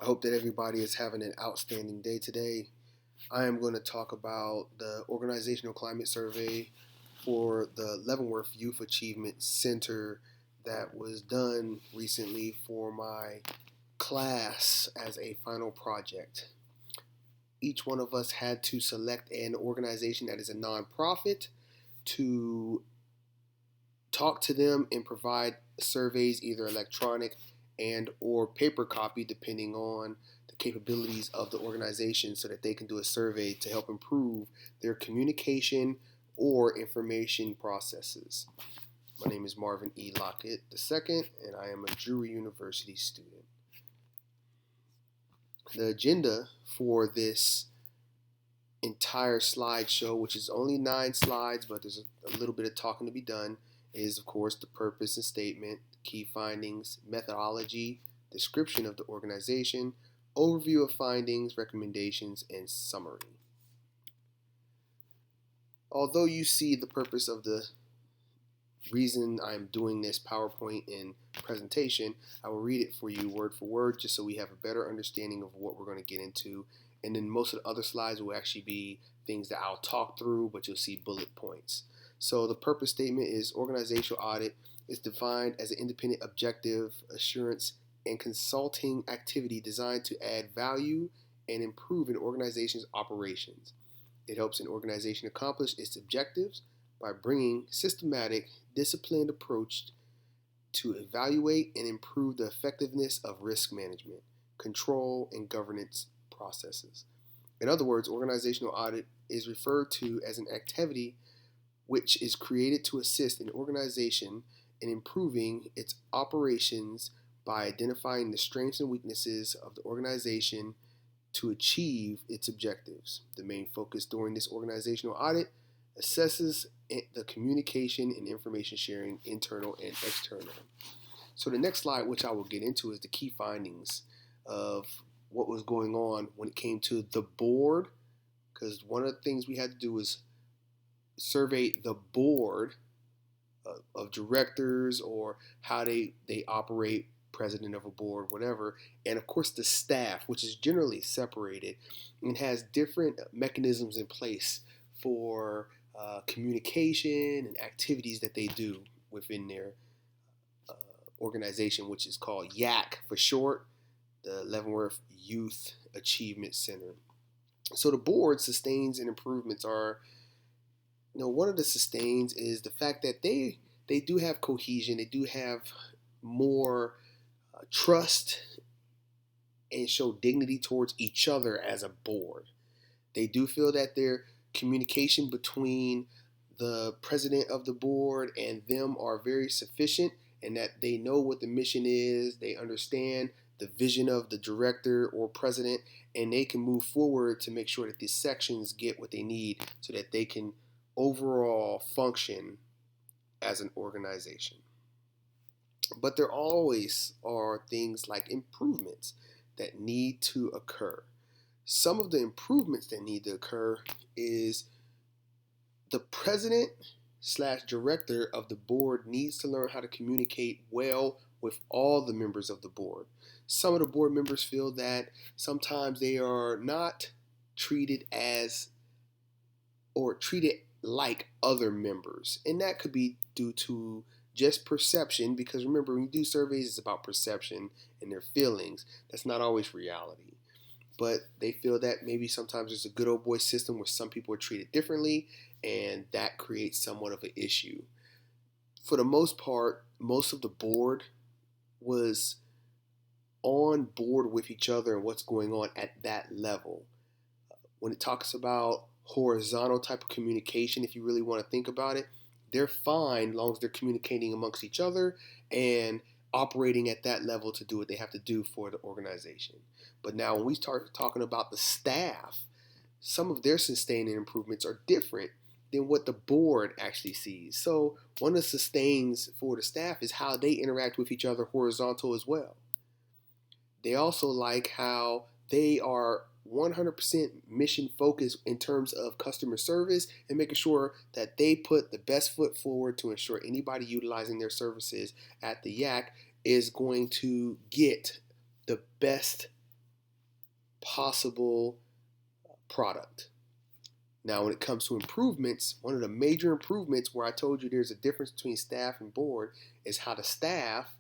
I hope that everybody is having an outstanding day today. I am going to talk about the organizational climate survey for the Leavenworth Youth Achievement Center that was done recently for my class as a final project. Each one of us had to select an organization that is a nonprofit to talk to them and provide surveys, either electronic and or paper copy, depending on the capabilities of the organization, so that they can do a survey to help improve their communication or information processes. My name is Marvin E. Lockett II, and I am a Drury University student. The agenda for this entire slideshow, which is only 9 slides, but there's a little bit of talking to be done, is of course the purpose and statement, key findings, methodology, description of the organization, overview of findings, recommendations, and summary. Although you see the purpose of the reason I'm doing this PowerPoint and presentation, I will read it for you word for word just so we have a better understanding of what we're going to get into. And then most of the other slides will actually be things that I'll talk through, but you'll see bullet points. So the purpose statement is organizational audit is defined as an independent, objective, assurance, and consulting activity designed to add value and improve an organization's operations. It helps an organization accomplish its objectives by bringing systematic, disciplined approach to evaluate and improve the effectiveness of risk management, control, and governance processes. In other words, organizational audit is referred to as an activity which is created to assist an organization in improving its operations by identifying the strengths and weaknesses of the organization to achieve its objectives. The main focus during this organizational audit assesses the communication and information sharing, internal and external. So the next slide, which I will get into, is the key findings of what was going on when it came to the board, because one of the things we had to do was survey the board of directors, or how they operate, president of a board, whatever, and of course the staff, which is generally separated and has different mechanisms in place for communication and activities that they do within their organization, which is called YAC for short, the Leavenworth Youth Achievement Center. So the board sustains and improvements are, one of the sustains is the fact that they do have cohesion, they do have more trust and show dignity towards each other as a board. They do feel that their communication between the president of the board and them are very sufficient, and that they know what the mission is, they understand the vision of the director or president, and they can move forward to make sure that these sections get what they need so that they can overall function as an organization. But there always are things like improvements that need to occur. Some of the improvements that need to occur is the president / director of the board needs to learn how to communicate well with all the members of the board. Some of the board members feel that sometimes they are not treated as or treated like other members, and that could be due to just perception, because remember, when you do surveys, it's about perception and their feelings. That's not always reality. But they feel that maybe sometimes there's a good old boy system where some people are treated differently, and that creates somewhat of an issue. For the most part, most of the board was on board with each other and what's going on at that level. When it talks about horizontal type of communication, if you really want to think about it, they're fine as long as they're communicating amongst each other and operating at that level to do what they have to do for the organization. But now when we start talking about the staff, some of their sustaining improvements are different than what the board actually sees. So one of the sustains for the staff is how they interact with each other horizontal as well. They also like how they are 100% mission focused in terms of customer service and making sure that they put the best foot forward to ensure anybody utilizing their services at the YAC is going to get the best possible product. Now, when it comes to improvements, one of the major improvements where I told you there's a difference between staff and board is how the staff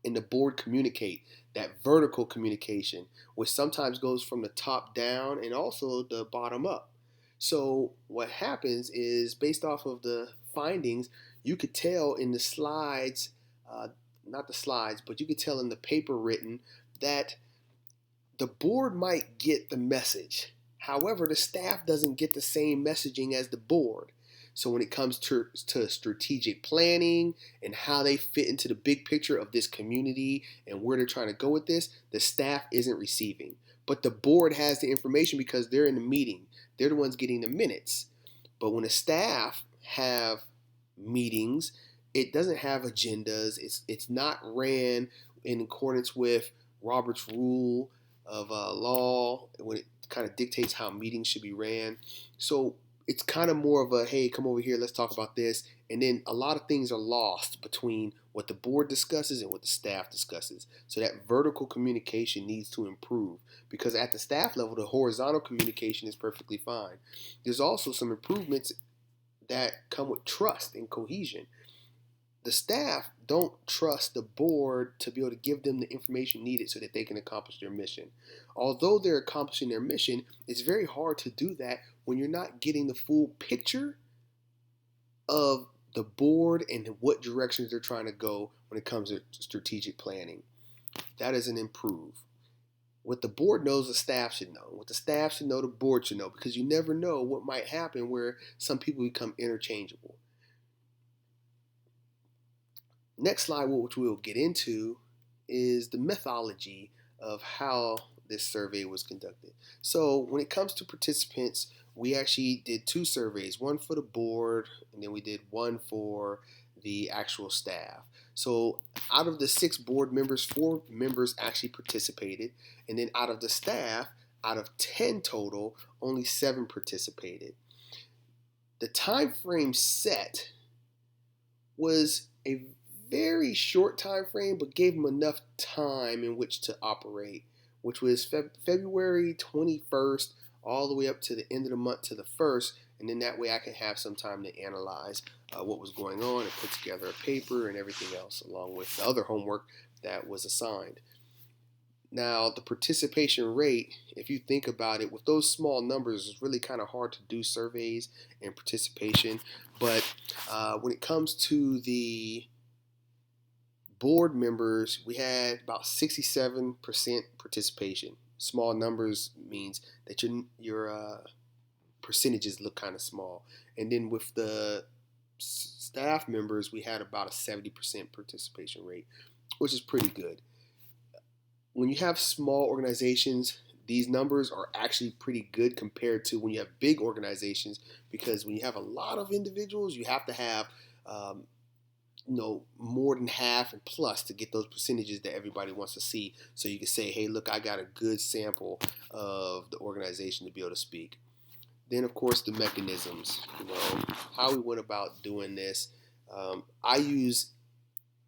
and the board communicate. That vertical communication, which sometimes goes from the top down and also the bottom up. So what happens is, based off of the findings, you could tell in the slides, not the slides, but you could tell in the paper written that the board might get the message. However, the staff doesn't get the same messaging as the board. So when it comes to strategic planning and how they fit into the big picture of this community and where they're trying to go with this, the staff isn't receiving. But the board has the information because they're in the meeting. They're the ones getting the minutes. But when the staff have meetings, it doesn't have agendas. It's not ran in accordance with Robert's rule of law when it kind of dictates how meetings should be ran. So it's kind of more of a, hey, come over here, let's talk about this. And then a lot of things are lost between what the board discusses and what the staff discusses. So that vertical communication needs to improve, because at the staff level, the horizontal communication is perfectly fine. There's also some improvements that come with trust and cohesion. The staff don't trust the board to be able to give them the information needed so that they can accomplish their mission. Although they're accomplishing their mission, it's very hard to do that when you're not getting the full picture of the board and what directions they're trying to go when it comes to strategic planning. That is an improve. What the board knows, the staff should know. What the staff should know, the board should know, because you never know what might happen where some people become interchangeable. Next slide, which we'll get into, is the methodology of how this survey was conducted. So when it comes to participants, we actually did 2 surveys, one for the board, and then we did one for the actual staff. So out of the 6 board members, 4 members actually participated, and then out of the staff, out of 10 total, only 7 participated. The time frame set was a very short time frame, but gave them enough time in which to operate, which was February 21st all the way up to the end of the month to the 1st, and then that way I can have some time to analyze what was going on and put together a paper and everything else along with the other homework that was assigned. Now, the participation rate, if you think about it, with those small numbers, it's really kind of hard to do surveys and participation, but when it comes to the board members, we had about 67% participation. Small numbers means that your percentages look kind of small. And then with the staff members, we had about a 70% participation rate, which is pretty good. When you have small organizations, these numbers are actually pretty good compared to when you have big organizations, because when you have a lot of individuals, you have to have more than half and plus to get those percentages that everybody wants to see, so you can say, hey, look, I got a good sample of the organization to be able to speak. Then, of course, the mechanisms, how we went about doing this. I use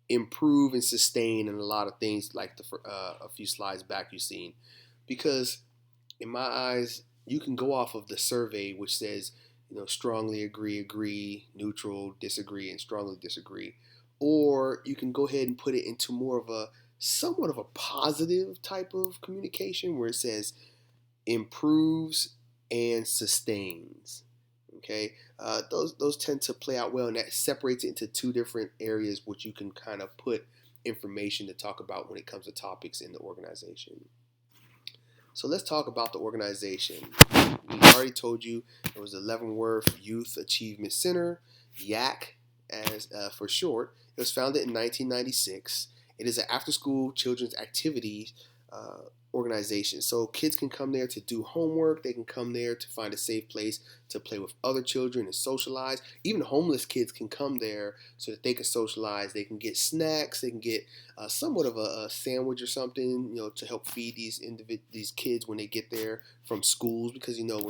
improve and sustain and a lot of things like a few slides back you've seen, because in my eyes, you can go off of the survey, which says, strongly agree, neutral, disagree, and strongly disagree. Or you can go ahead and put it into more of a somewhat of a positive type of communication where it says improves and sustains. Okay, those tend to play out well, and that separates it into 2 different areas which you can kind of put information to talk about when it comes to topics in the organization. So let's talk about the organization. We already told you it was the Leavenworth Youth Achievement Center, YAC as for short. It was founded in 1996. It is an after-school children's activity organization. So kids can come there to do homework. They can come there to find a safe place to play with other children and socialize. Even homeless kids can come there so that they can socialize. They can get snacks. They can get somewhat of a sandwich or something, to help feed these kids when they get there from schools. Because when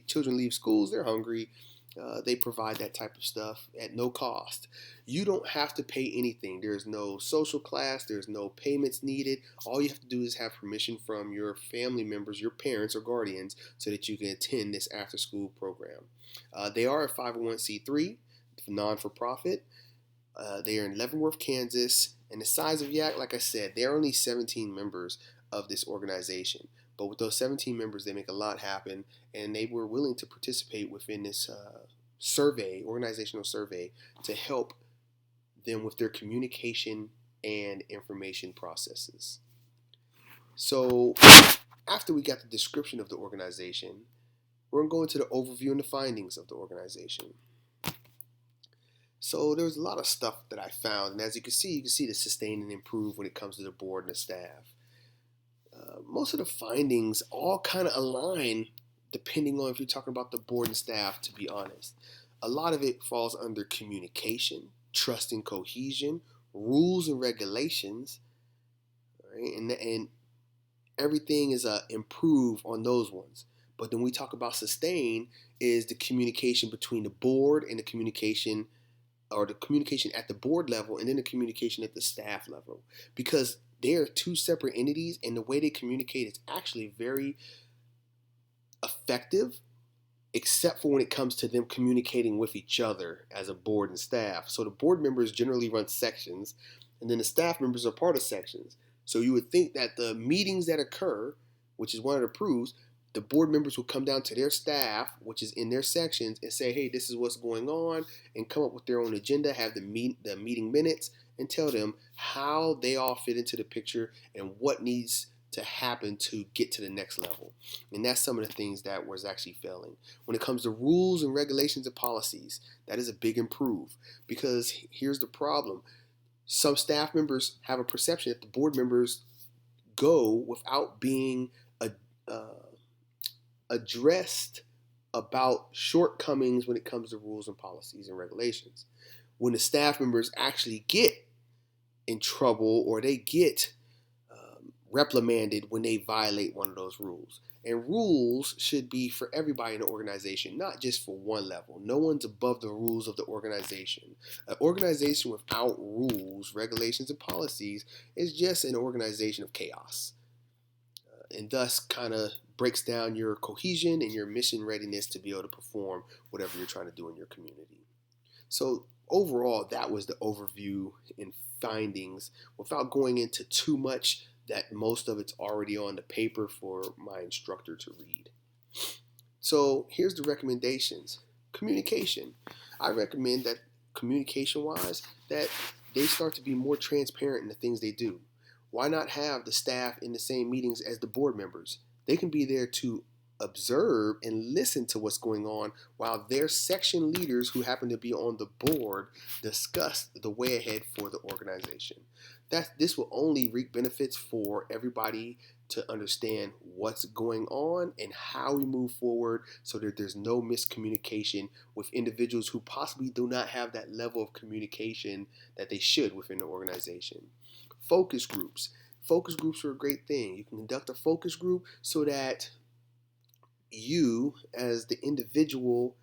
children leave schools, they're hungry. They provide that type of stuff at no cost. You don't have to pay anything. There's no social class. There's no payments needed. All you have to do is have permission from your family members, your parents or guardians, so that you can attend this after-school program. They are a 501c3, non-for-profit. They are in Leavenworth, Kansas. And the size of Yak, like I said, there are only 17 members of this organization. But with those 17 members, they make a lot happen, and they were willing to participate within this organizational survey, to help them with their communication and information processes. So after we got the description of the organization, we're going to go into the overview and the findings of the organization. So there's a lot of stuff that I found, and as you can see the sustain and improve when it comes to the board and the staff. Most of the findings all kind of align, depending on if you're talking about the board and staff, to be honest. A lot of it falls under communication, trust and cohesion, rules and regulations, right? And everything is improve on those ones. But then we talk about sustain is the communication between the board and the communication at the board level, and then the communication at the staff level, because they are two separate entities, and the way they communicate is actually very effective, except for when it comes to them communicating with each other as a board and staff. So the board members generally run sections, and then the staff members are part of sections. So you would think that the meetings that occur, which is one of the proofs, the board members will come down to their staff, which is in their sections, and say, hey, this is what's going on, and come up with their own agenda, have the meeting minutes, and tell them how they all fit into the picture and what needs to happen to get to the next level. And that's some of the things that was actually failing. When it comes to rules and regulations and policies, that is a big improve, because here's the problem. Some staff members have a perception that the board members go without being addressed about shortcomings when it comes to rules and policies and regulations. When the staff members actually get in trouble, or they get reprimanded when they violate one of those rules. And rules should be for everybody in the organization, not just for one level. No one's above the rules of the organization. An organization without rules, regulations, and policies is just an organization of chaos. And thus kind of breaks down your cohesion and your mission readiness to be able to perform whatever you're trying to do in your community. So overall, that was the overview and findings, without going into too much that most of it's already on the paper for my instructor to read. So here's the recommendations. Communication. I recommend that communication-wise, that they start to be more transparent in the things they do. Why not have the staff in the same meetings as the board members? They can be there to observe and listen to what's going on while their section leaders who happen to be on the board discuss the way ahead for the organization. This will only reap benefits for everybody to understand what's going on and how we move forward, so that there's no miscommunication with individuals who possibly do not have that level of communication that they should within the organization. Focus groups. Focus groups are a great thing. You can conduct a focus group so that you, as the individual,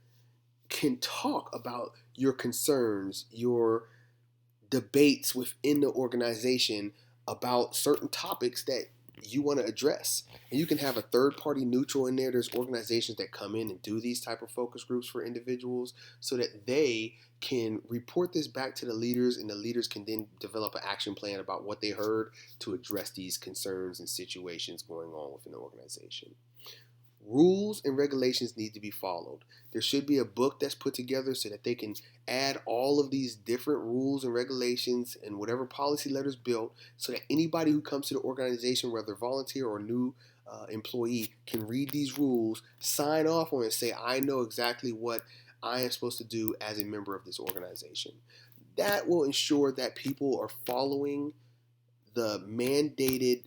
can talk about your concerns, your debates within the organization about certain topics that you want to address. And you can have a third party neutral in there. There's organizations that come in and do these type of focus groups for individuals, so that they can report this back to the leaders, and the leaders can then develop an action plan about what they heard to address these concerns and situations going on within the organization. Rules and regulations need to be followed. There should be a book that's put together so that they can add all of these different rules and regulations and whatever policy letters built, so that anybody who comes to the organization, whether volunteer or new employee, can read these rules, sign off on it, and say, I know exactly what I am supposed to do as a member of this organization. That will ensure that people are following the mandated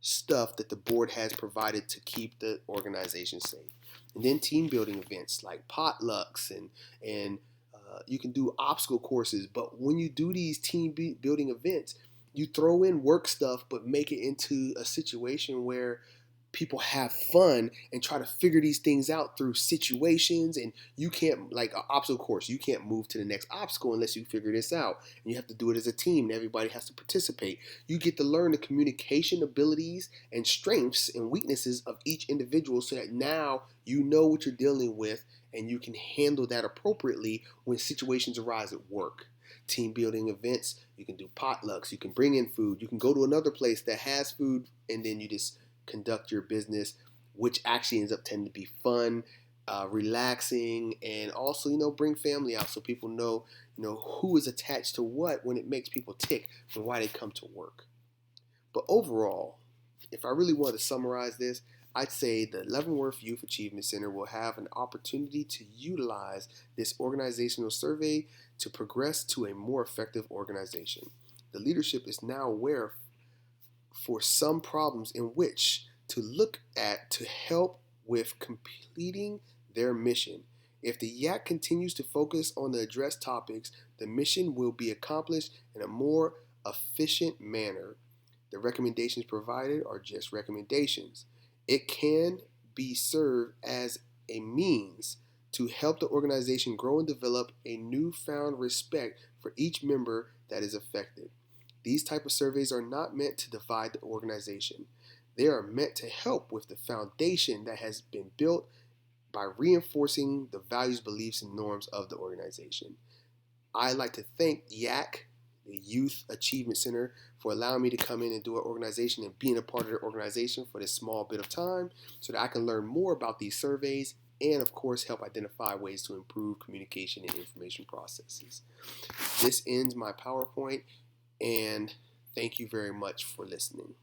stuff that the board has provided to keep the organization safe. And then team building events like potlucks, and you can do obstacle courses. But when you do these team building events, you throw in work stuff, but make it into a situation where people have fun and try to figure these things out through situations. And you can't, like an obstacle course, you can't move to the next obstacle unless you figure this out. And you have to do it as a team, and everybody has to participate. You get to learn the communication abilities and strengths and weaknesses of each individual, so that now you know what you're dealing with and you can handle that appropriately when situations arise at work. Team building events, you can do potlucks, you can bring in food, you can go to another place that has food, and then you just conduct your business, which actually ends up tending to be fun, relaxing, and also, bring family out so people know, who is attached to what when it makes people tick and why they come to work. But overall, if I really want to summarize this, I'd say the Leavenworth Youth Achievement Center will have an opportunity to utilize this organizational survey to progress to a more effective organization. The leadership is now aware for some problems in which to look at to help with completing their mission. If the YAC continues to focus on the addressed topics, the mission will be accomplished in a more efficient manner. The recommendations provided are just recommendations. It can be served as a means to help the organization grow and develop a newfound respect for each member that is affected. These type of surveys are not meant to divide the organization. They are meant to help with the foundation that has been built by reinforcing the values, beliefs, and norms of the organization. I'd like to thank YAC, the Youth Achievement Center, for allowing me to come in and do an organization and being a part of the organization for this small bit of time so that I can learn more about these surveys and, of course, help identify ways to improve communication and information processes. This ends my PowerPoint, and thank you very much for listening.